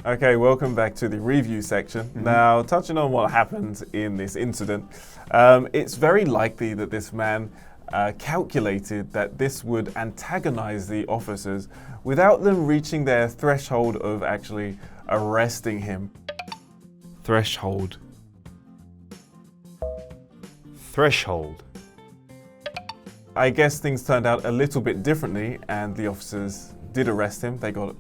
Okay, welcome back to the review section. Now, touching on what happened in this incident, it's very likely that this man calculated that this would antagonize the officers without them reaching their threshold of actually arresting him. Threshold. Threshold. I guess things turned out a little bit differently and the officers did arrest him. They got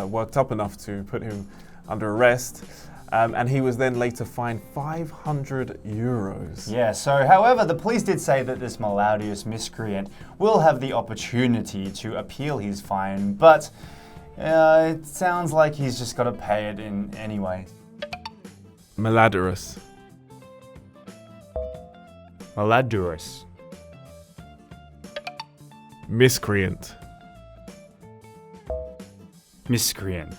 worked up enough to put him under arrest, and he was then later fined €500. Yeah, so however, the police did say that this malicious miscreant will have the opportunity to appeal his fine, but it sounds like he's just got to pay it in anyway. Malodorous. Malodorous. Miscreant. Miscreant.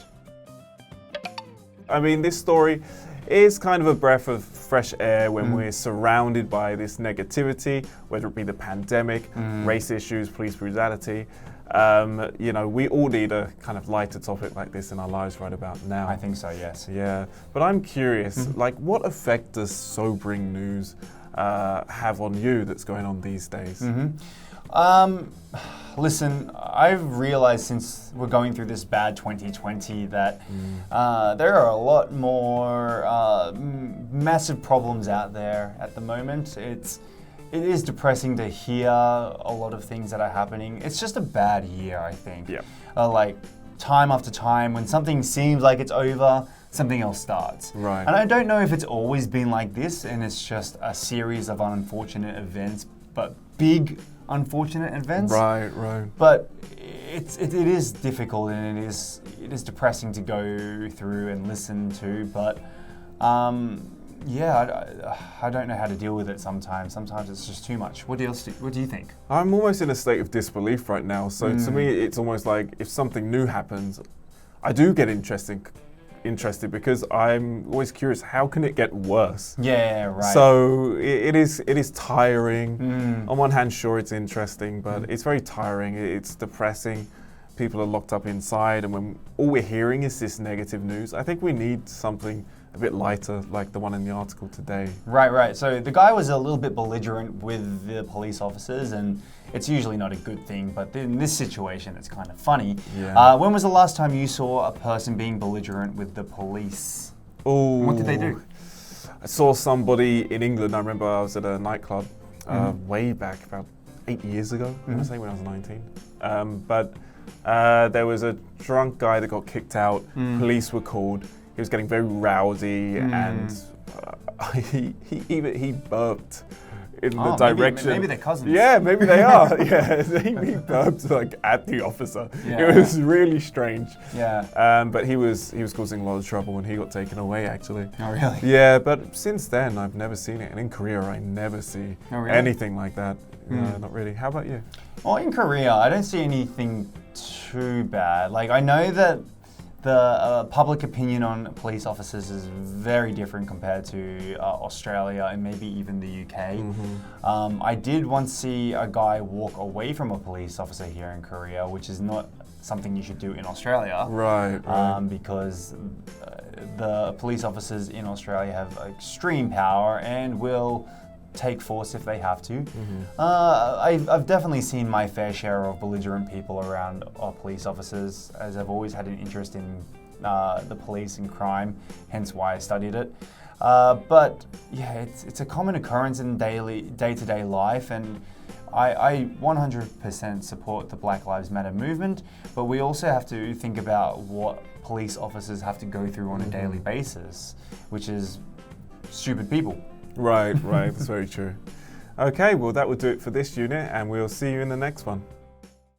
I mean, this story is kind of a breath of fresh air when we're surrounded by this negativity, whether it be the pandemic, race issues, police brutality. We all need a kind of lighter topic like this in our lives right about now. I think so, yes. Yeah, but I'm curious, like, what effect does sobering news have on you that's going on these days? Listen, I've realized since we're going through this bad 2020 that there are a lot more massive problems out there at the moment. It is depressing to hear a lot of things that are happening. It's just a bad year, I think. Yeah. Like time after time, when something seems like it's over, something else starts. Right. And I don't know if it's always been like this and it's just a series of unfortunate events, but big unfortunate events. Right. But it is difficult and it is depressing to go through and listen to. But I don't know how to deal with it sometimes. Sometimes it's just too much. What do you think? I'm almost in a state of disbelief right now. So to me, it's almost like if something new happens, I do get interested because I'm always curious, how can it get worse? Yeah, right. So it is tiring. On one hand, sure, it's interesting, but it's very tiring. It's depressing. People are locked up inside, and when all we're hearing is this negative news, I think we need something a bit lighter, like the one in the article today. Right. So the guy was a little bit belligerent with the police officers, and it's usually not a good thing, but in this situation, it's kind of funny. Yeah. When was the last time you saw a person being belligerent with the police? Oh, What did they do? I saw somebody in England. I remember I was at a nightclub way back, about 8 years ago, I want to say, when I was 19. But there was a drunk guy that got kicked out. Police were called. He was getting very rowdy, and he burped in the direction. Maybe they're cousins. Yeah, maybe they are. Yeah, he burped like at the officer. Yeah. It was really strange. Yeah. But he was causing a lot of trouble, and he got taken away actually. Oh, really? Yeah, but since then I've never seen it, and in Korea I never see anything like that. Not really. How about you? Well, in Korea, I don't see anything too bad. Like, I know that the public opinion on police officers is very different compared to Australia and maybe even the UK. I did once see a guy walk away from a police officer here in Korea, which is not something you should do in Australia. Right. Because the police officers in Australia have extreme power and will take force if they have to. I've definitely seen my fair share of belligerent people around police officers, as I've always had an interest in the police and crime, hence why I studied it. But yeah, it's a common occurrence in day-to-day life, and I 100% support the Black Lives Matter movement, but we also have to think about what police officers have to go through on a daily basis, which is stupid people. Right, that's very true. Okay, well that will do it for this unit, and we'll see you in the next one.